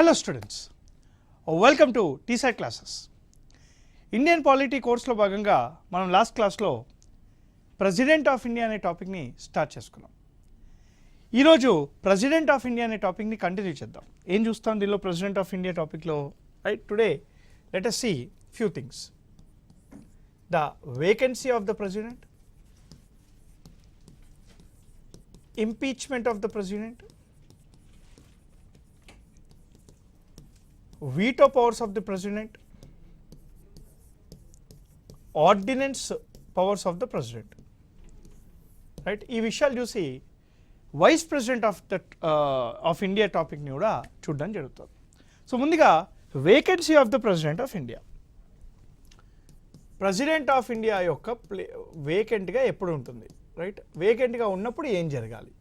Hello students, welcome to TSAT classes. Indian polity కోర్సులో భాగంగా మనం లాస్ట్ క్లాస్లో ప్రెసిడెంట్ ఆఫ్ ఇండియా అనే టాపిక్ని స్టార్ట్ చేసుకున్నాం. ఈరోజు ప్రెసిడెంట్ ఆఫ్ ఇండియా అనే టాపిక్ని కంటిన్యూ చేద్దాం. ఏం చూస్తాం దీనిలో ప్రెసిడెంట్ ఆఫ్ ఇండియా టాపిక్లో? Right, today let us see few things. The vacancy of the president, impeachment of the president, veto powers of the president, ordinance powers of the president. Right, ఈ విషయాలు చూసి vice president of India టాపిక్ని కూడా చూడడం జరుగుతుంది. So ముందుగా vacancy of the president of India. President of India యొక్క వేకెంట్గా ఎప్పుడు ఉంటుంది? రైట్, వేకెంట్గా ఉన్నప్పుడు ఏం జరగాలి?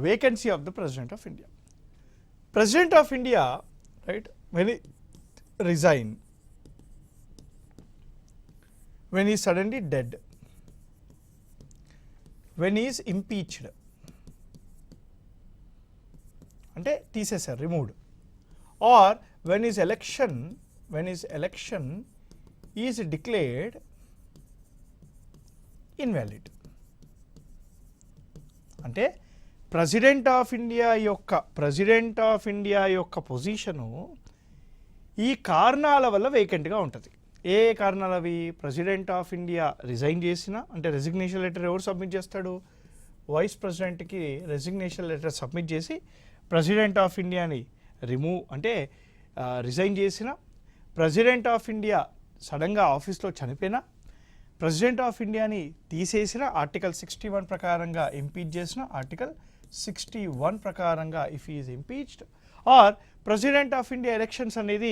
Vacancy of the president of India. President of India, right, when he resign, when he is suddenly dead, when he is impeached అంటే తీసేశారు, removed, or when his election is declared invalid. అంటే president of India యొక్క పొజిషను ఈ కారణాల వల్ల వేకెంట్గా ఉంటుంది. ఏ కారణాలు అవి? ప్రెసిడెంట్ ఆఫ్ ఇండియా రిజైన్ చేసిన, అంటే రెసిగ్నేషన్ లెటర్ ఎవరు సబ్మిట్ చేస్తాడు? వైస్ ప్రెసిడెంట్కి రెసిగ్నేషన్ లెటర్ సబ్మిట్ చేసి ప్రెసిడెంట్ ఆఫ్ ఇండియాని రిజైన్ చేసిన, ప్రెసిడెంట్ ఆఫ్ ఇండియా సడన్గా ఆఫీస్లో చనిపోయినా, ప్రెసిడెంట్ ఆఫ్ ఇండియాని తీసేసిన, ఆర్టికల్ 61 ప్రకారంగా ఇంపీచ్ చేసిన, ఆర్టికల్ 61 ప్రకారంగా if is impeached, or president of India elections అనేది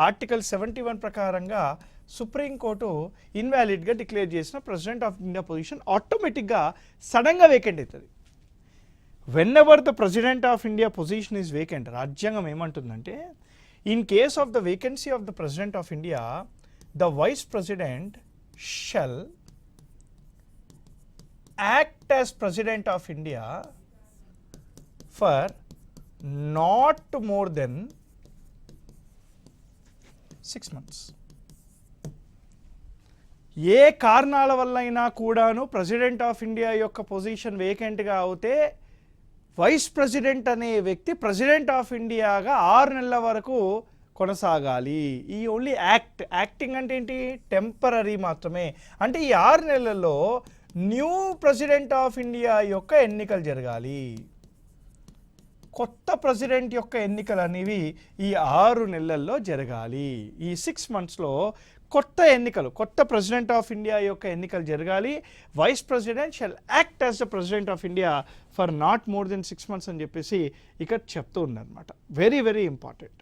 ఆర్టికల్ 71 ప్రకారంగా సుప్రీంకోర్టు ఇన్వాలిడ్గా డిక్లేర్ చేసిన ప్రెసిడెంట్ ఆఫ్ ఇండియా పొజిషన్ ఆటోమేటిక్గా సడన్గా వేకెంట్ అవుతుంది. Whenever the president of India position is vacant, రాజ్యాంగం ఏమంటుందంటే, in case of the vacancy of the president of India, the vice president shall act as president of India for not more than 6 months. ఏ కారణాల వల్ల అయినా కూడాను president of India యొక్క position వేకెంట్గా అవుతే vice president అనే వ్యక్తి ప్రెసిడెంట్ ఆఫ్ ఇండియాగా 6 నెలల వరకు కొనసాగాలి. ఈ ఓన్లీ యాక్టింగ్ అంటే ఏంటి? టెంపరరీ మాత్రమే. అంటే ఈ 6 నెలల్లో న్యూ ప్రెసిడెంట్ ఆఫ్ ఇండియా యొక్క ఎన్నికలు జరగాలి. కొత్త ప్రెసిడెంట్ యొక్క ఎన్నికలు అనేవి ఈ 6 నెలల్లో జరగాలి. ఈ 6 monthsలో కొత్త ప్రెసిడెంట్ ఆఫ్ ఇండియా యొక్క ఎన్నికలు జరగాలి. Vice president shall act as the president of India for not more than 6 months అని చెప్పేసి ఇక్కడ చెప్తూ ఉందన్నమాట. Very very important,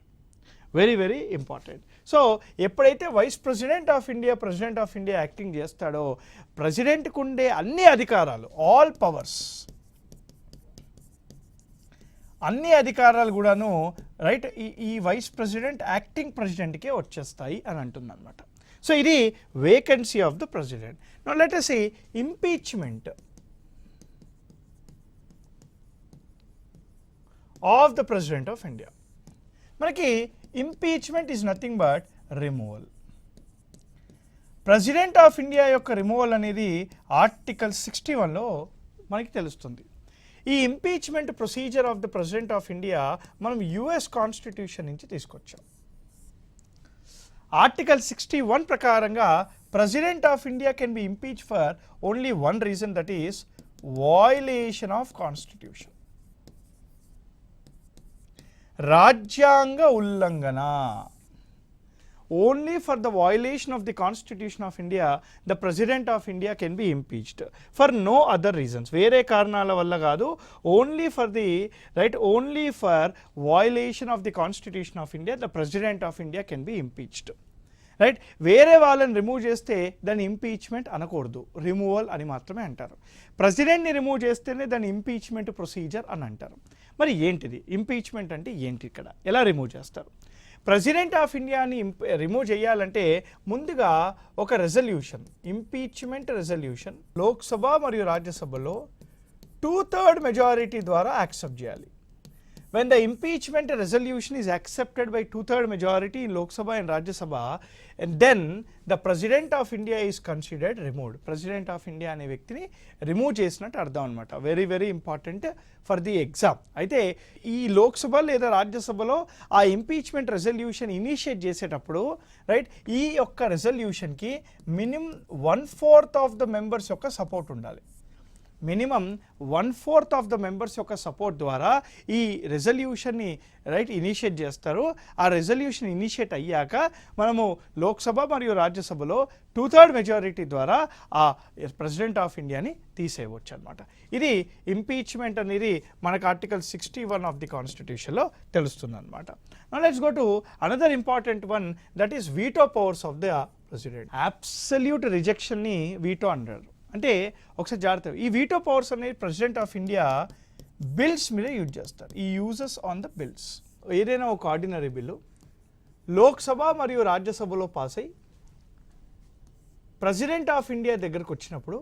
very very important. So ఎప్పుడైతే vice president of India acting చేస్తాడో, ప్రెసిడెంట్కు ఉండే అన్ని అధికారాలు, ఆల్ పవర్స్, అన్ని అధికారాలు కూడాను రైట్ ఈ వైస్ ప్రెసిడెంట్ యాక్టింగ్ ప్రెసిడెంట్కే వచ్చేస్తాయి అని అంటుంది అనమాట. సో ఇది vacancy of the president. Now let us see impeachment of the president of India. మనకి impeachment is nothing but removal. President of India యొక్క రిమూవల్ అనేది ఆర్టికల్ 61లో మనకి తెలుస్తుంది. ఈ impeachment procedure of the president of India మనం US constitution నుంచి తీసుకొచ్చాం. ఆర్టికల్ 61 ప్రకారంగా president of India can be impeach for only one reason, that is violation of constitution, రాజ్యాంగ ఉల్లంఘన. Only for the violation of the Constitution of India, the President of India can be impeached for no other reasons. వేరే కారణాల వల్ల కాదు, only for violation of the Constitution of India, the President of India can be impeached. Right, వేరే వాళ్ళని remove చేస్తే దాన్ని impeachment అనకూడదు, removal అని మాత్రమే అంటారు. ప్రెసిడెంట్ని రిమూవ్ చేస్తేనే దాన్ని ఇంపీచ్మెంట్ ప్రొసీజర్ అని అంటారు. మరి ఏంటిది ఇంపీచ్మెంట్ అంటే? ఏంటి, ఇక్కడ ఎలా రిమూవ్ చేస్తారు? ప్రెసిడెంట్ ఆఫ్ ఇండియాని రిమూవ్ చేయాలంటే ముందుగా ఒక రెజల్యూషన్, ఇంపీచ్మెంట్ రెజల్యూషన్ లోక్సభ మరియు రాజ్యసభలో 2/3 మెజారిటీ ద్వారా యాక్సెప్ట్ చేయాలి. when the impeachment resolution is accepted by 2/3 majority in Lok Sabha and Rajya Sabha, and then the President of India is considered removed. President of India అనే వ్యక్తిని remove చేసినట్టు అర్థం అనమాట. Very very important for the exam. అయితే ఈ లోక్సభ లేదా రాజ్యసభలో ఆ ఇంపీచ్మెంట్ రెజల్యూషన్ ఇనిషియేట్ చేసేటప్పుడు రైట్ ఈ యొక్క రెజల్యూషన్కి మినిమం 1/4 ఆఫ్ ద మెంబర్స్ యొక్క సపోర్ట్ ఉండాలి. మినిమం 1/4 ఆఫ్ ద మెంబర్స్ యొక్క సపోర్ట్ ద్వారా ఈ రెజల్యూషన్ని రైట్ ఇనిషియేట్ చేస్తారు. ఆ రెజల్యూషన్ ఇనిషియేట్ అయ్యాక మనము లోక్సభ మరియు రాజ్యసభలో 2/3 మెజారిటీ ద్వారా ఆ ప్రెసిడెంట్ ఆఫ్ ఇండియాని తీసేయవచ్చు అనమాట. ఇది ఇంపీచ్మెంట్ అనేది మనకు ఆర్టికల్ 61 ఆఫ్ ది కాన్స్టిట్యూషన్లో తెలుస్తుంది అనమాట. Now let's go to another important one, that is veto powers of the president. Absolute రిజెక్షన్ని వీటో అంటారు. అంటే ఒకసారి జాగ్రత్త, ఈ వీటో పవర్స్ అనేది ప్రెసిడెంట్ ఆఫ్ ఇండియా బిల్స్ మీద యూజ్ చేస్తారు. ఈ యూజెస్ ఆన్ ద బిల్స్. ఏదైనా ఒక ఆర్డినరీ బిల్లు లోక్సభ మరియు రాజ్యసభలో పాస్ అయ్యి ప్రెసిడెంట్ ఆఫ్ ఇండియా దగ్గరకు వచ్చినప్పుడు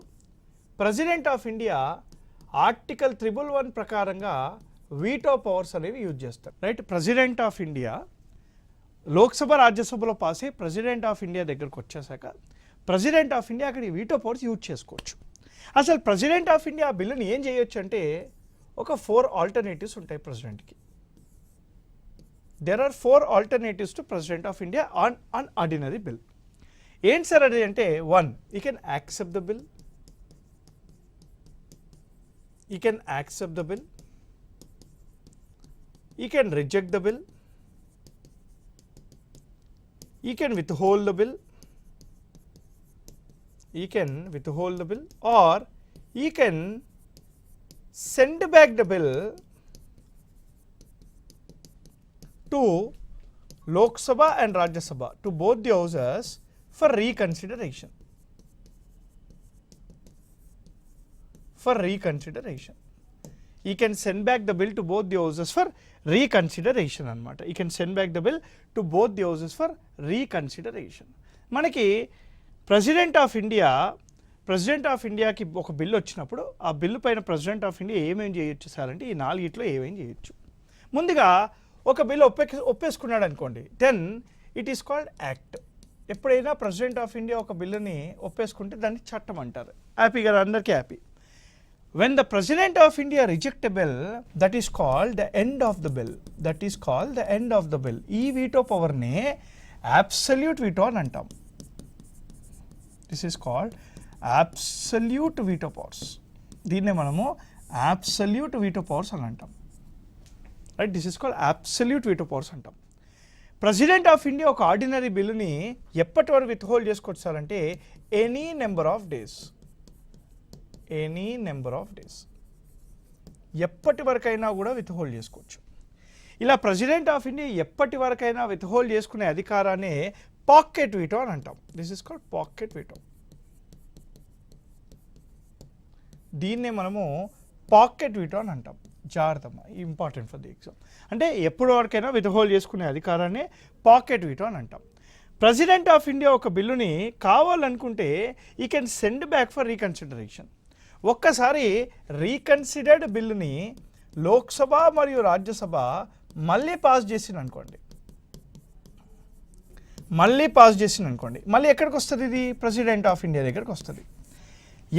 ప్రెసిడెంట్ ఆఫ్ ఇండియా ఆర్టికల్ 111 ప్రకారంగా వీటో పవర్స్ అనేవి యూజ్ చేస్తారు. Right, president of India Lok Sabha రాజ్యసభలో పాస్ అయ్యి ప్రెసిడెంట్ ఆఫ్ ఇండియా దగ్గరకు వచ్చేసాక ప్రెసిడెంట్ ఆఫ్ ఇండియా అక్కడ వీటో పవర్స్ యూజ్ చేసుకోవచ్చు. అసలు ప్రెసిడెంట్ ఆఫ్ ఇండియా బిల్లుని ఏం చేయొచ్చు అంటే ఒక 4 ఆల్టర్నేటివ్స్ ఉంటాయి ప్రెసిడెంట్కి. There are 4 alternatives to president of India on ordinary bill. ఏంటి సార్ అది అంటే, 1, you can accept the bill, you can accept the bill, you can reject the bill, you can withhold the bill, you can withhold the bill, or you can send back the bill to Lok Sabha and Rajya Sabha, to both the houses for reconsideration. For reconsideration. You can send back the bill to both the houses for reconsideration అన్నమాట. You can send back the bill to both the houses for reconsideration. మనకి president of ఇండియాకి ఒక bill వచ్చినప్పుడు ఆ bill పైన president of India ఏమేమి చేయొచ్చు sir అంటే ఈ 4 ఏమేమి చేయొచ్చు. ముందుగా ఒక బిల్లు ఒప్పేసుకున్నాడు అనుకోండి, then it is called act. ఎప్పుడైనా ప్రెసిడెంట్ ఆఫ్ ఇండియా ఒక బిల్లుని ఒప్పేసుకుంటే దాన్ని చట్టం అంటారు. హ్యాపీ కదా, అందరికీ happy. When the President of India reject a bill, that is called the end of the bill. That is called the end of the bill. ఈ వీటో పవర్ని absolute veto అని అంటాం. This is called absolute veto powers. దీన్నే మనము absolute veto powers అని అంటాం. Right, this is called absolute veto powers అంటాం. President of India ఒక ఆర్డినరీ బిల్లుని ఎప్పటి వరకు విత్హోల్డ్ చేసుకోవచ్చు సార్ అంటే any number of days. Any number of days, ఎప్పటి వరకైనా కూడా విత్హోల్డ్ చేసుకోవచ్చు. ఇలా ప్రెసిడెంట్ ఆఫ్ ఇండియా ఎప్పటి వరకైనా విత్హోల్డ్ చేసుకునే అధికారాన్ని పాకెట్ వీటో అని అంటాం. This is called pocket veto. దీన్నే మనము పాకెట్ వీటో అని అంటాం. జాగ్రత్తమ్మా, ఇంపార్టెంట్ ఫర్ ది ఎగ్జామ్. అంటే ఎప్పటి వరకైనా విత్హోల్డ్ చేసుకునే అధికారాన్ని పాకెట్ వీటో అని అంటాం. ప్రెసిడెంట్ ఆఫ్ ఇండియా ఒక బిల్లుని కావాలనుకుంటే ఈ can send back for reconsideration. ఒక్కసారి రీకన్సిడర్డ్ బిల్లుని లోక్సభ మరియు రాజ్యసభ మళ్ళీ పాస్ చేసింది అనుకోండి, మళ్ళీ ఎక్కడికి వస్తుంది? ఇది ప్రెసిడెంట్ ఆఫ్ ఇండియా దగ్గరికి వస్తుంది.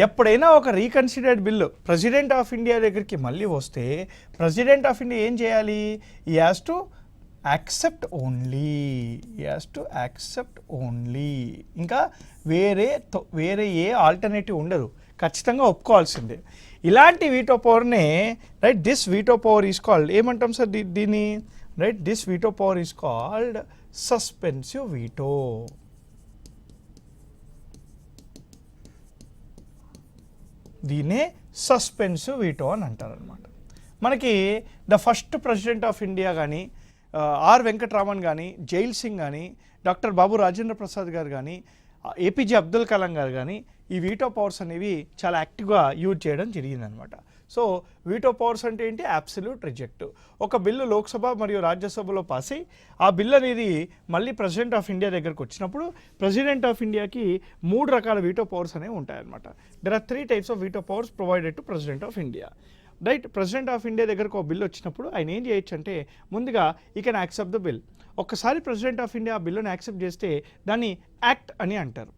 ఎప్పుడైనా ఒక రీకన్సిడర్డ్ బిల్లు ప్రెసిడెంట్ ఆఫ్ ఇండియా దగ్గరికి మళ్ళీ వస్తే ప్రెసిడెంట్ ఆఫ్ ఇండియా ఏం చేయాలి? ఈ హ్యాస్ టు యాక్సెప్ట్ ఓన్లీ. ఇంకా వేరే ఏ ఆల్టర్నేటివ్ ఉండదు, ఖచ్చితంగా ఒప్పుకోవాల్సిందే. ఇలాంటి వీటో పవర్నే right this veto power is called ఏమంటాం సార్ దీన్ని? Right, this veto power is called suspensive veto. దీన్నే సస్పెన్సివ్ వీటో అని అంటారు అనమాట. మనకి the first president of India కానీ ఆర్ వెంకటరామన్ కానీ, జైల్ సింగ్ కానీ, డాక్టర్ బాబు రాజేంద్ర ప్రసాద్ గారు కానీ, ఏపీజే అబ్దుల్ కలాం గారు కానీ ఈ వీటో పవర్స్ అనేవి చాలా యాక్టివ్గా యూజ్ చేయడం జరిగిందనమాట. సో వీటో పవర్స్ అంటే ఏంటి? Absolute reject. ఒక బిల్లు లోక్సభ మరియు రాజ్యసభలో పాస్ అయ్యి ఆ బిల్ అనేది మళ్ళీ ప్రెసిడెంట్ ఆఫ్ ఇండియా దగ్గరకు వచ్చినప్పుడు ప్రెసిడెంట్ ఆఫ్ ఇండియాకి 3 రకాల వీటో పవర్స్ అనేవి ఉంటాయన్నమాట. There are 3 types of veto powers provided to president of India. Right president of India దగ్గరకు ఒక బిల్ వచ్చినప్పుడు ఆయన ఏం చేయొచ్చు అంటే ముందుగా ఈ కెన్ యాక్సెప్ట్ ద బిల్. ఒక్కసారి ప్రెసిడెంట్ ఆఫ్ ఇండియా ఆ బిల్లును యాక్సెప్ట్ చేస్తే దాన్ని యాక్ట్ అని అంటారు.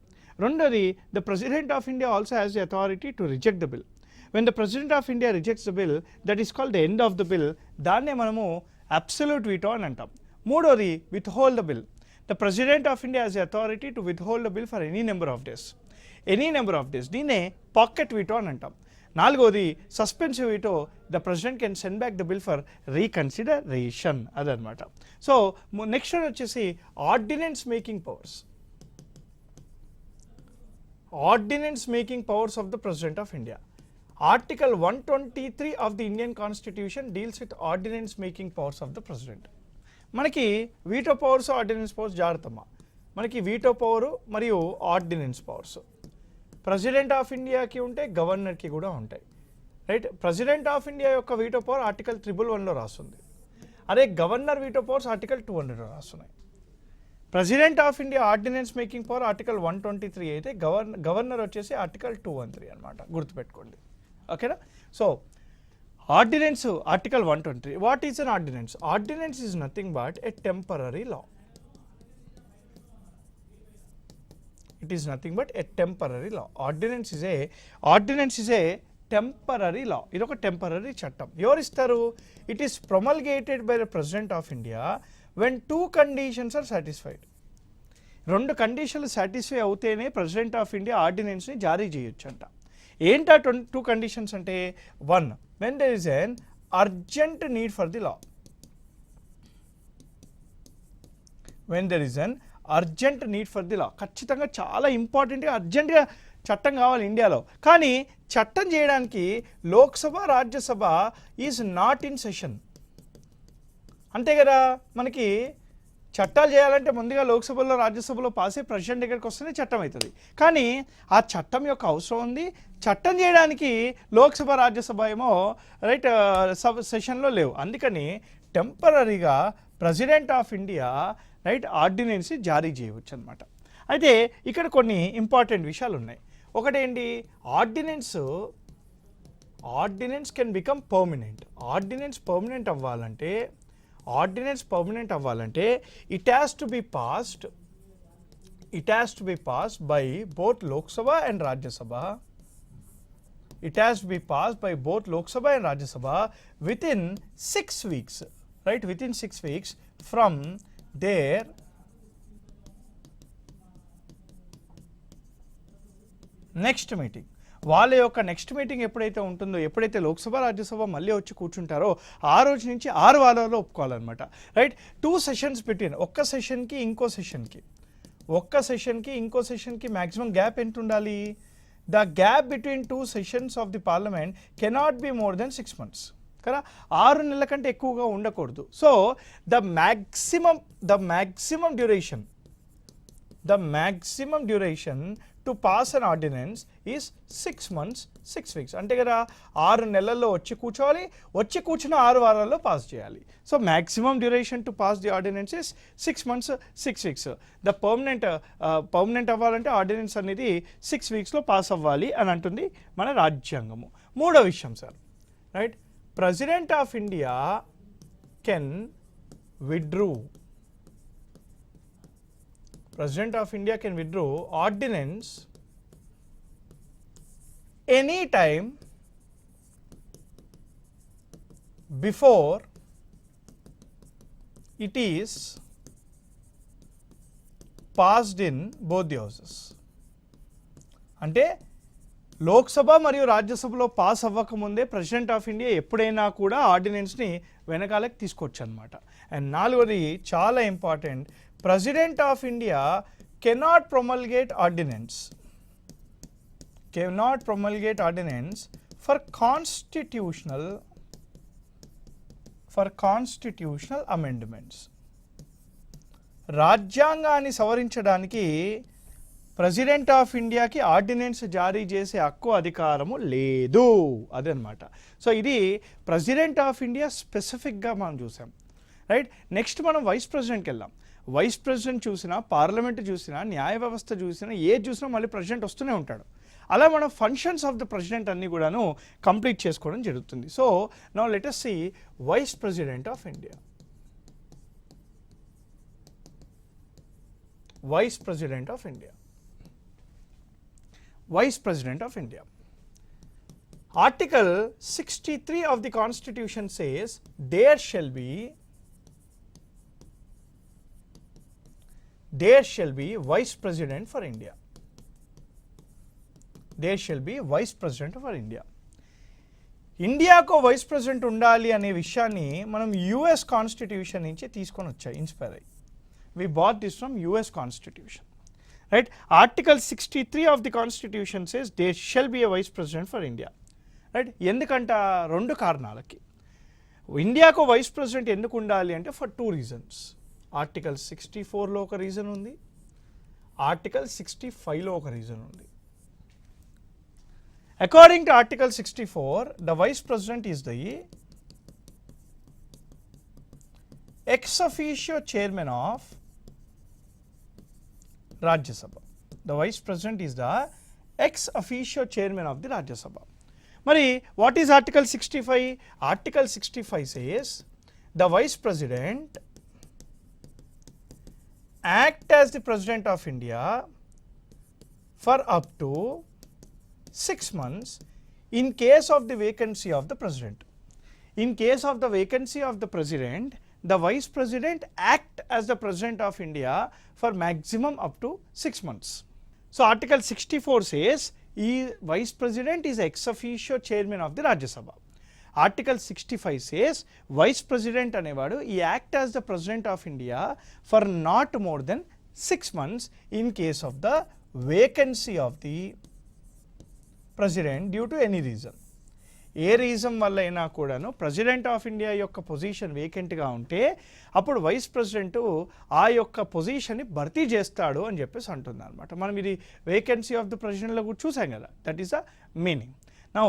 రెండోది the president of India also has the authority to reject the bill. When the president of India rejects the bill that is called the end of the bill. దాన్నే మనము absolute veto అని అంటాం. మూడోది with hold the bill. The president of India has the authority to with hold the bill for any number of days. దీన్నే pocket veto అని అంటాం. నాలుగోది suspensive veto. The president can send back the bill for reconsideration అదనమాట. So next వచ్చేసి ordinance making powers. Ordinance making powers of the President of India. Article 123 of the Indian Constitution deals with ordinance making powers of the President. మనకి veto powers ordinance powers జాగ్రత్తమ్మా. మనకి veto power మరియు ordinance powers president of ఇండియాకి ఉంటే గవర్నర్కి కూడా ఉంటాయి. Right, president of India యొక్క వీటో పవర్ ఆర్టికల్ 111లో రాస్తుంది. అదే గవర్నర్ వీటో పవర్స్ ఆర్టికల్ 200లో రాస్తున్నాయి. President of India ordinance making power article 123 అయితే గవర్నర్ వచ్చేసి ఆర్టికల్ 213 అనమాట, గుర్తుపెట్టుకోండి. ఓకేనా? So ordinance article 123. What is an ordinance? Ordinance is nothing but a temporary law. It is nothing but a temporary law. Ordinance is a temporary law. ఇది ఒక temporary చట్టం. ఎవరు ఇస్తారు? It is promulgated by the president of India when two conditions are satisfied. రెండు కండిషన్లు satisfy అవుతేనే president of India ఆర్డినెన్స్ని జారీ చేయొచ్చు అంట. ఏంటా టూ కండిషన్స్ అంటే, 1 when there is an urgent need for the law. when there is an urgent need for the law, ఖచ్చితంగా చాలా ఇంపార్టెంట్గా అర్జెంట్గా చట్టం కావాలి ఇండియాలో. కానీ చట్టం చేయడానికి Lok Sabha Rajya Sabha is not in session. అంతే కదా, మనకి చట్టాలు చేయాలంటే ముందుగా లోక్సభలో రాజ్యసభలో పాస్ అయ్యి ప్రెసిడెంట్ దగ్గరికి వస్తేనే చట్టం అవుతుంది. కానీ ఆ చట్టం యొక్క అవసరం ఉంది. చట్టం చేయడానికి లోక్సభ రాజ్యసభ ఏమో రైట్ సెషన్లో లేవు. అందుకని టెంపరరీగా president of India right ordinance జారీ చేయవచ్చు అనమాట. అయితే ఇక్కడ కొన్ని ఇంపార్టెంట్ విషయాలు ఉన్నాయి. ఒకటేంటి, ordinance can become permanent. Ordinance permanent అవ్వాలంటే it has to be passed by both Lok Sabha and Rajya Sabha. It has to be passed by both Lok Sabha and Rajya Sabha within 6 weeks, right? Within 6 weeks from their next meeting. వాళ్ళ యొక్క next meeting ఎప్పుడైతే ఉంటుందో, ఎప్పుడైతే లోక్సభ రాజ్యసభ మళ్ళీ వచ్చి కూర్చుంటారో ఆ రోజు నుంచి 6 వారాల్లో ఒప్పుకోవాలన్నమాట. రైట్, 2 సెషన్స్ బిట్వీన్, ఒక్క సెషన్కి ఇంకో సెషన్కి మ్యాక్సిమం గ్యాప్ ఎంత ఉండాలి? The gap between 2 sessions of the parliament cannot be more than 6 months కదా, 6 నెలల కంటే ఎక్కువగా ఉండకూడదు. So the maximum duration to pass an ordinance is 6 months 6 weeks. అంటే కదా 6 నెలల్లో వచ్చి కూర్చున్న 6 వారాల్లో పాస్ చేయాలి. So maximum duration to pass the ordinance is 6 months 6 weeks. The permanent అవ్వాలంటే ఆర్డినెన్స్ అనేది 6 weeksలో పాస్ అవ్వాలి అని అంటుంది మన రాజ్యాంగము. మూడో విషయం sir, right, president of India can withdraw ordinance any time before it is passed in both the houses. అంటే లోక్సభ మరియు రాజ్యసభలో పాస్ అవ్వకముందే ప్రెసిడెంట్ ఆఫ్ ఇండియా ఎప్పుడైనా కూడా ఆర్డినెన్స్ని వెనకాలకి తీసుకోవచ్చు అనమాట. అండ్ నాలుగోది చాలా important, President of India cannot promulgate ordinance for constitutional amendments. రాజ్యాంగాన్ని సవరించడానికి ప్రెసిడెంట్ ఆఫ్ ఇండియాకి ఆర్డినెన్స్ జారీ చేసే హక్కు అధికారము లేదు, అదనమాట. సో ఇది ప్రెసిడెంట్ ఆఫ్ ఇండియా స్పెసిఫిక్గా మనం చూసాం. రైట్, నెక్స్ట్ మనం వైస్ ప్రెసిడెంట్కి వెళ్దాం. వైస్ ప్రెసిడెంట్ చూసినా, పార్లమెంట్ చూసినా, న్యాయ వ్యవస్థ చూసినా, ఏది చూసినా మళ్ళీ ప్రెసిడెంట్ వస్తూనే ఉంటాడు. అలా మనం ఫంక్షన్స్ ఆఫ్ ద ప్రెసిడెంట్ అన్ని కూడాను కంప్లీట్ చేసుకోవడం జరుగుతుంది. So now let us see vice president of India. Vice president of India. Vice president of India. Article 63 of the Constitution says there shall be vice president for India. There shall be vice president for India. ఇండియాకు vice president ఉండాలి అనే విషయాన్ని మనం US constitution నుంచి తీసుకొని వచ్చాయి, inspire అయ్యి. We bought this from US constitution, right. Article 63 of the constitution says there shall be a vice president for India, right. ఎందుకంట? రెండు కారణాలకి. ఇండియాకు వైస్ ప్రెసిడెంట్ ఎందుకు ఉండాలి అంటే ఫర్ 2 రీజన్స్. ఆర్టికల్ 64లో ఒక రీజన్ ఉంది, ఆర్టికల్ 65లో ఒక రీజన్ ఉంది. According to Article 64, the Vice President is the ex officio chairman of Rajya Sabha. The Vice President is the ex officio chairman of the Rajya Sabha. Mari, what is Article 65? Article 65 says the Vice President act as the President of India for up to 6 months in case of the vacancy of the president. In case of the vacancy of the president, the vice president act as the president of India for maximum up to 6 months. So article 64 says vice president is ex officio chairman of the Rajya Sabha. Article 65 says vice president anevadu he act as the president of India for not more than 6 months in case of the vacancy of the president due to any reason. A reason వల్ల అయినా కూడాను president of India యొక్క position వేకెంట్గా ఉంటే అప్పుడు vice president ఆ యొక్క పొజిషన్ని భర్తీ చేస్తాడు అని చెప్పేసి అంటుంది అనమాట. మనం ఇది వేకెన్సీ ఆఫ్ ద ప్రెసిడెంట్లో కూడా చూసాం కదా, that is the meaning. Now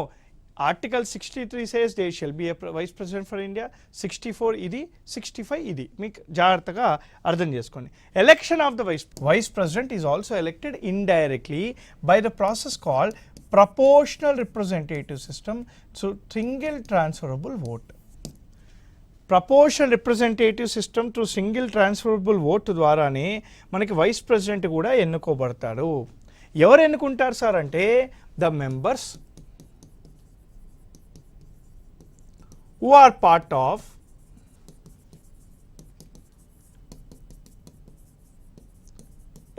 article 63 says they shall be a vice president for India. 64 ఇది, 65 ఇది, మీకు జాగ్రత్తగా అర్థం చేసుకోండి. Election of the vice president is also elected indirectly by the process called proportional representative system through single transferable vote. Proportional representative system through single transferable vote ద్వారానే మనకి vice president కూడా ఎన్నుకోబడతాడు. ఎవరు ఎన్నుకుంటారు సార్ అంటే the members who are part of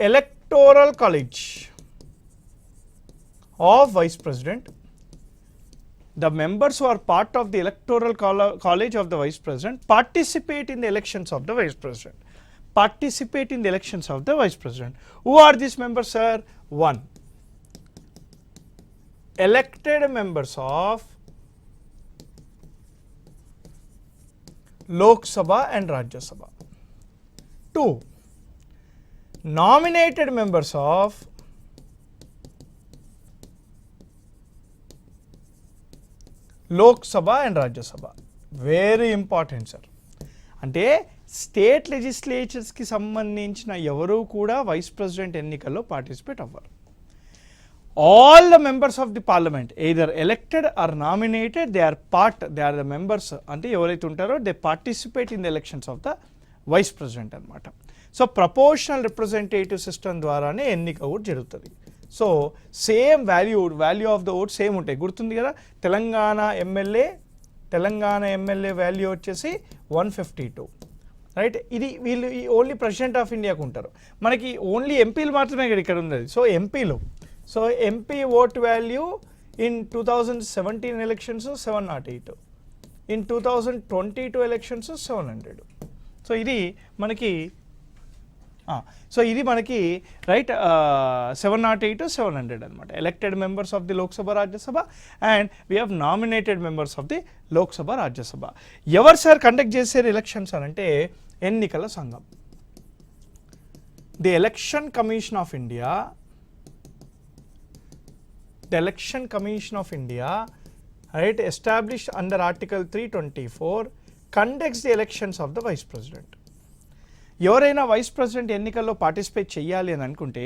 electoral college of vice president. The members who are part of the electoral college of the vice president participate in the elections of the vice president. Participate in the elections of the vice president. Who are these members, sir? 1. Elected members of Lok Sabha and Rajya Sabha. 2. Nominated members of Lok Sabha and Rajya Sabha. Very important sir. అంటే state లెజిస్లేచర్స్కి సంబంధించిన ఎవరు కూడా వైస్ ప్రెసిడెంట్ ఎన్నికల్లో participate అవ్వరు. All the members of the parliament either elected or nominated they are the members, అంటే ఎవరైతే ఉంటారో they participate in the elections of the vice president అనమాట. సో ప్రపోర్షనల్ రిప్రజెంటేటివ్ సిస్టమ్ ద్వారానే ఎన్నిక కూడా జరుగుతుంది. So same value of the vote same ఉంటాయి, గుర్తుంది కదా. తెలంగాణ ఎమ్మెల్యే వాల్యూ వచ్చేసి 152, రైట్. ఇది వీళ్ళు ఓన్లీ ప్రెసిడెంట్ ఆఫ్ ఇండియాకు ఉంటారు. మనకి ఓన్లీ ఎంపీలు మాత్రమే ఇక్కడ ఉన్నది. So MP vote value in 2017 elections 708, in 2022 elections 700. So ఇది మనకి రైట్ 708 700 అనమాట. Elected members of the Lok Sabha Rajya Sabha and we have nominated members of the Lok Sabha Rajya Sabha. ఎవరు సార్ కండక్ట్ చేశారు ఎలక్షన్స్ అని అంటే ఎన్నికల సంఘం. The election commission of India, right, established under article 324 conducts the elections of the vice president. ఎవరైనా vice ప్రెసిడెంట్ ఎన్నికల్లో participate చేయాలి అని అనుకుంటే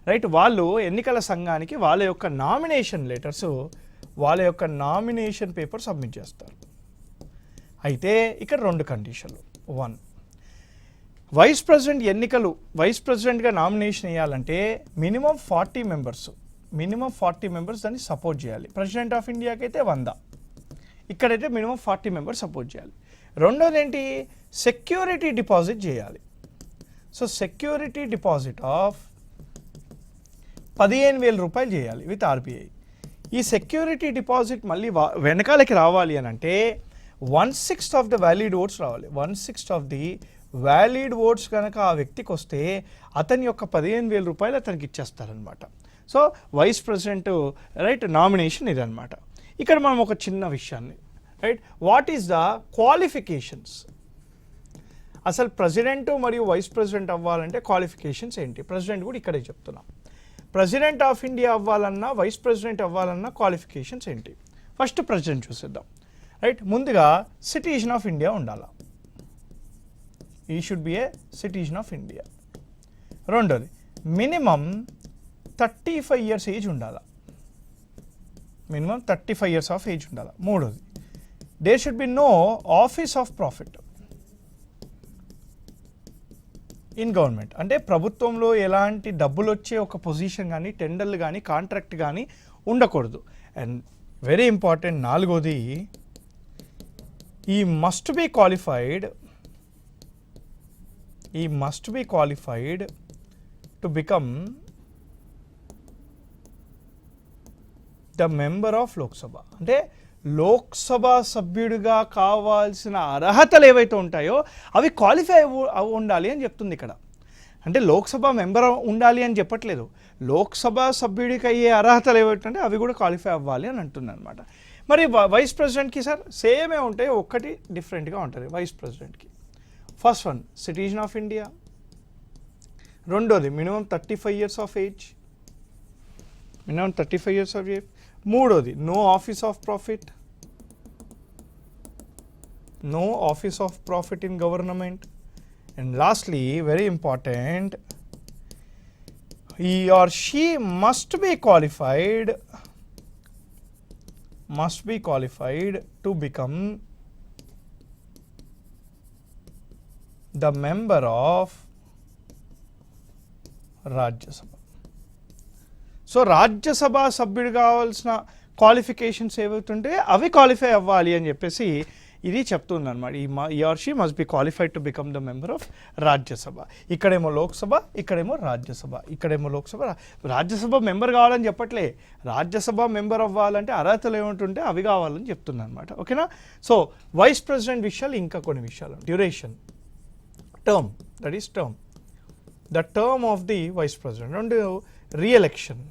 రైట్, వాళ్ళు ఎన్నికల సంఘానికి వాళ్ళ యొక్క నామినేషన్ లెటర్స్, వాళ్ళ యొక్క నామినేషన్ పేపర్ సబ్మిట్ చేస్తారు. అయితే ఇక్కడ 2 కండిషన్లు. 1, వైస్ ప్రెసిడెంట్గా నామినేషన్ వేయాలంటే మినిమం 40 మెంబర్స్ దాన్ని సపోర్ట్ చేయాలి. ప్రెసిడెంట్ ఆఫ్ ఇండియాకి అయితే 100, ఇక్కడైతే మినిమం 40 మెంబర్స్ సపోర్ట్ చేయాలి. రెండోది ఏంటి, సెక్యూరిటీ డిపాజిట్ చేయాలి. సో సెక్యూరిటీ డిపాజిట్ ఆఫ్ 15,000 రూపాయలు చేయాలి విత్ ఆర్బీఐ. ఈ సెక్యూరిటీ డిపాజిట్ మళ్ళీ వెనకాలకి రావాలి అని అంటే 1/6 ఆఫ్ ద వ్యాలిడ్ ఓట్స్ రావాలి. 1/6 ఆఫ్ ది వ్యాలిడ్ ఓట్స్ కనుక ఆ వ్యక్తికి వస్తే అతని యొక్క 15,000 రూపాయలు అతనికి ఇచ్చేస్తారనమాట. So vice president right nomination ఇదనమాట. ఇక్కడ మనం ఒక చిన్న విషయాన్ని right, what is the qualifications, అసలు ప్రెసిడెంట్ మరియు వైస్ ప్రెసిడెంట్ అవ్వాలంటే క్వాలిఫికేషన్స్ ఏంటి, ప్రెసిడెంట్ కూడా ఇక్కడే చెప్తున్నాం. ప్రెసిడెంట్ ఆఫ్ ఇండియా అవ్వాలన్నా వైస్ ప్రెసిడెంట్ అవ్వాలన్నా క్వాలిఫికేషన్స్ ఏంటి. ఫస్ట్ ప్రెసిడెంట్ చూసేద్దాం రైట్. ముందుగా సిటిజన్ ఆఫ్ ఇండియా ఉండాలా, he should be a citizen of India. రెండోది మినిమం 35 ఇయర్స్ ఏజ్ ఉండాలా, మినిమం 35 ఇయర్స్ ఆఫ్ ఏజ్ ఉండాలి. మూడోది there should be no office of profit in government, అంటే ప్రభుత్వంలో ఎలాంటి డబ్బులు వచ్చే ఒక పొజిషన్ కానీ టెండర్లు కానీ కాంట్రాక్ట్ కానీ ఉండకూడదు. అండ్ వెరీ ఇంపార్టెంట్ నాలుగోది, ఈ must be qualified to become the member of Lok Sabha, అంటే లోక్సభ సభ్యుడిగా కావాల్సిన అర్హతలు ఏవైతే ఉంటాయో అవి క్వాలిఫై ఉండాలి అని చెప్తుంది ఇక్కడ. అంటే లోక్సభ మెంబర్ ఉండాలి అని చెప్పట్లేదు, లోక్సభ సభ్యుడికి అయ్యే అర్హతలు ఏవైతే అవి కూడా క్వాలిఫై అవ్వాలి అని అంటుంది అనమాట. మరి వైస్ ప్రెసిడెంట్కి సార్ సేమే ఉంటాయి, ఒక్కటి డిఫరెంట్గా ఉంటుంది వైస్ ప్రెసిడెంట్కి. First one citizen of India, రెండోది మినిమం 35 ఇయర్స్ ఆఫ్ ఏజ్, మూడోది no office of profit in government. And lastly very important, he or she must be qualified to become the member of Rajya Sabha. So Rajya Sabha సభ్యుడు కావాల్సిన qualifications ఏవైతుంటే అవి qualify అవ్వాలి అని చెప్పేసి ఇది చెప్తుంది అనమాట. ఈ or she must be qualified to become the member of Rajya Sabha. ఇక్కడేమో లోక్సభ, ఇక్కడేమో రాజ్యసభ, రాజ్యసభ మెంబర్ కావాలని చెప్పట్లే, రాజ్యసభ మెంబర్ అవ్వాలంటే అర్హతలు ఏమిటంటే అవి కావాలని చెప్తుంది అనమాట. ఓకేనా. సో వైస్ ప్రెసిడెంట్ విషయాలు ఇంకా కొన్ని విషయాలు, duration, term, that is term, the term of the vice president. రెండు రీఎలెక్షన్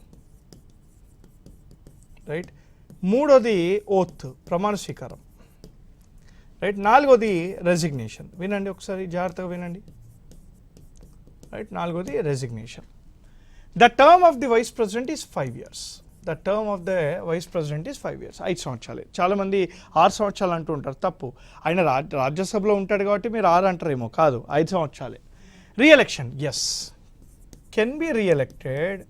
రైట్. మూడోది ఓత్, ప్రమాణ స్వీకారం రైట్. నాలుగోది రెసిగ్నేషన్. వినండి ఒకసారి జాగ్రత్తగా వినండి రైట్. నాలుగోది resignation. The term of the vice president is 5 years. The term of the vice president is 5 years, 5 సంవత్సరాలే. చాలామంది 6 సంవత్సరాలు అంటూ ఉంటారు, తప్పు. ఆయన రాజ్యసభలో ఉంటాడు కాబట్టి మీరు 6 అంటారేమో, కాదు, 5 సంవత్సరాలే. Reelection, yes, can be reelected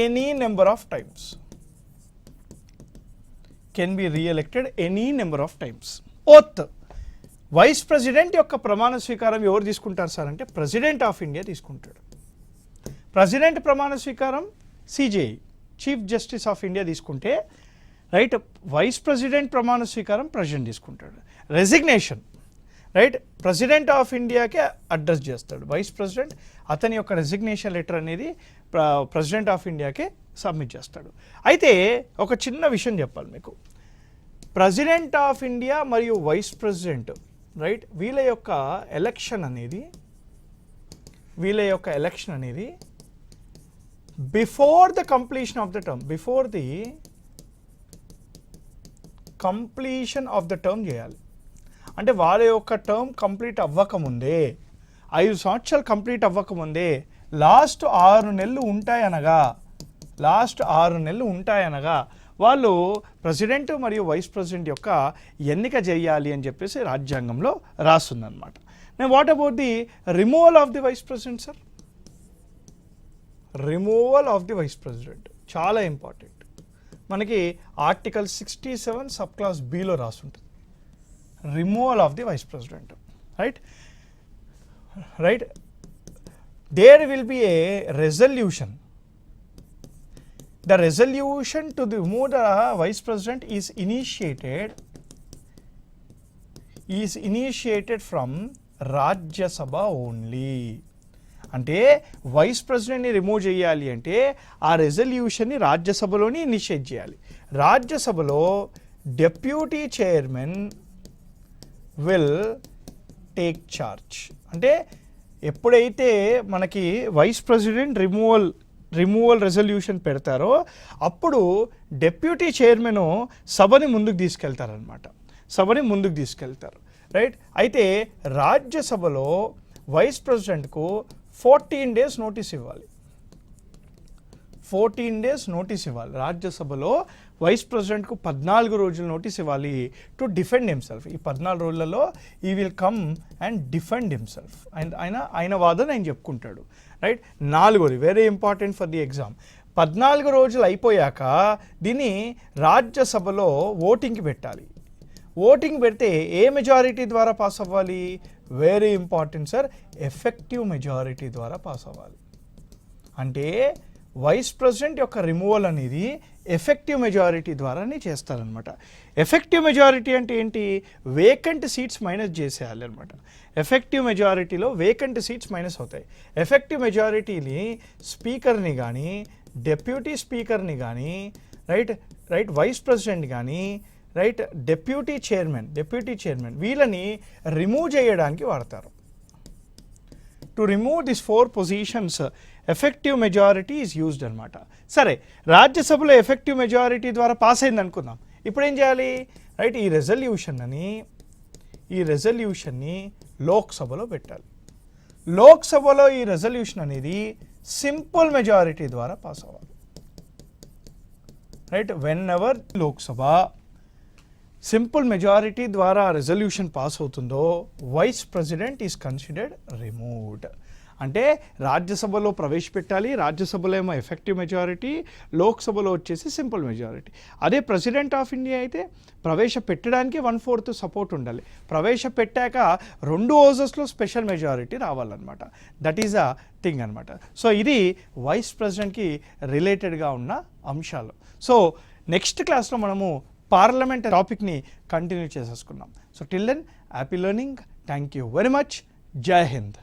any number of times. Can be reelected any number of times. Oath, vice president యొక్క ప్రమాణ స్వీకారం ఎవరు తీసుకుంటారు సార్ అంటే ప్రెసిడెంట్ ఆఫ్ ఇండియా తీసుకుంటాడు. ప్రెసిడెంట్ ప్రమాణ స్వీకారం CJI, chief justice of India తీసుకుంటే రైట్, వైస్ ప్రెసిడెంట్ ప్రమాణ స్వీకారం ప్రెసిడెంట్ తీసుకుంటాడు. రెసిగ్నేషన్ రైట్, ప్రెసిడెంట్ ఆఫ్ ఇండియాకే అడ్రస్ చేస్తాడు వైస్ ప్రెసిడెంట్, అతని యొక్క రెసిగ్నేషన్ లెటర్ అనేది ప్రెసిడెంట్ ఆఫ్ ఇండియాకే సబ్మిట్ చేస్తాడు. అయితే ఒక చిన్న విషయం చెప్పాలి మీకు, ప్రెసిడెంట్ ఆఫ్ ఇండియా మరియు వైస్ ప్రెసిడెంట్ రైట్, వీళ్ళ యొక్క ఎలక్షన్ అనేది before the completion of the term, చేయాలి. అంటే వాళ్ళ యొక్క టర్మ్ కంప్లీట్ అవ్వకముందే, 5 సంవత్సరాలు కంప్లీట్ అవ్వకముందే లాస్ట్ 6 నెలలు ఉంటాయనగా వాళ్ళు ప్రెసిడెంట్ మరియు వైస్ ప్రెసిడెంట్ యొక్క ఎన్నిక చేయాలి అని చెప్పేసి రాజ్యాంగంలో రాస్తుందన్నమాట. నేను what about the removal of the vice president sir? Removal of the vice president చాలా ఇంపార్టెంట్. మనకి ఆర్టికల్ 67 సబ్ క్లాస్ బిలో రాస్తుంటుంది removal of the vice president. Right there will be a resolution. The resolution to remove the vice president is initiated from Rajya Sabha only. అంటే vice ప్రెసిడెంట్ని remove చేయాలి అంటే ఆ రెజల్యూషన్ని రాజ్యసభలోని initiate చేయాలి. రాజ్యసభలో deputy chairman will take charge. అంటే ఎప్పుడైతే మనకి vice president removal resolution పెడతారో అప్పుడు డెప్యూటీ చైర్మన్ సభని ముందుకు తీసుకెళ్తారు. రైట్. అయితే రాజ్యసభలో వైస్ ప్రెసిడెంట్కు 14 days నోటీస్ ఇవ్వాలి. 14 days నోటీస్ ఇవ్వాలి. రాజ్యసభలో వైస్ ప్రెసిడెంట్కు 14 రోజులు నోటీస్ ఇవ్వాలి టు డిఫెండ్ హిమ్సెల్ఫ్. ఈ 14 రోజులలో he will come and defend himself. ఆయన వాదన ఆయన చెప్పుకుంటాడు. రైట్. 4వది very important for the exam. 14 రోజులు అయిపోయాక దీన్ని రాజ్యసభలో ఓటింగ్కి పెట్టాలి. ఓటింగ్ పెడితే ఏ మెజారిటీ ద్వారా పాస్ అవ్వాలి? Very important sir, effective majority ద్వారా పాస్ అవ్వాలి. అంటే వైస్ ప్రెసిడెంట్ యొక్క రిమూవల్ అనేది ఎఫెక్టివ్ మెజారిటీ ద్వారానే చేస్తారనమాట. ఎఫెక్టివ్ మెజారిటీ అంటే ఏంటి? వేకెంట్ సీట్స్ మైనస్ చేసేయాలి అనమాట. ఎఫెక్టివ్ మెజారిటీలో వేకెంట్ సీట్స్ మైనస్ అవుతాయి. ఎఫెక్టివ్ మెజారిటీని స్పీకర్ని కానీ డెప్యూటీ స్పీకర్ని కానీ రైట్ వైస్ ప్రెసిడెంట్ కానీ రైట్ డెప్యూటీ చైర్మన్ వీళ్ళని రిమూవ్ చేయడానికి వాడతారు. To remove this 4 positions effective majority is used అనమాట. సరే, రాజ్యసభలో ఎఫెక్టివ్ మెజారిటీ ద్వారా పాస్ అయింది అనుకుందాం. ఇప్పుడు ఏం చేయాలి? రైట్, ఈ రెజల్యూషన్ని లోక్సభలో పెట్టాలి. లోక్సభలో ఈ రెజల్యూషన్ అనేది సింపుల్ మెజారిటీ ద్వారా పాస్ అవ్వాలి. Right, whenever Lok Sabha simple majority ద్వారా రెజల్యూషన్ పాస్ అవుతుందో vice president is considered removed. అంటే రాజ్యసభలో ప్రవేశపెట్టాలి. రాజ్యసభలో ఏమో ఎఫెక్టివ్ మెజారిటీ, లోక్సభలో వచ్చేసి సింపుల్ మెజారిటీ. అదే ప్రెసిడెంట్ ఆఫ్ ఇండియా అయితే ప్రవేశపెట్టడానికి 1/4 సపోర్ట్ ఉండాలి. ప్రవేశపెట్టాక 2 హౌజెస్లో స్పెషల్ మెజారిటీ రావాలన్నమాట. దట్ ఈజ్ అ థింగ్ అనమాట. సో ఇది వైస్ ప్రెసిడెంట్కి రిలేటెడ్గా ఉన్న అంశాలు. సో నెక్స్ట్ క్లాస్లో మనము పార్లమెంట్ టాపిక్ని కంటిన్యూ చేసేసుకున్నాం. So till then happy learning. Thank you very much. జై హింద్.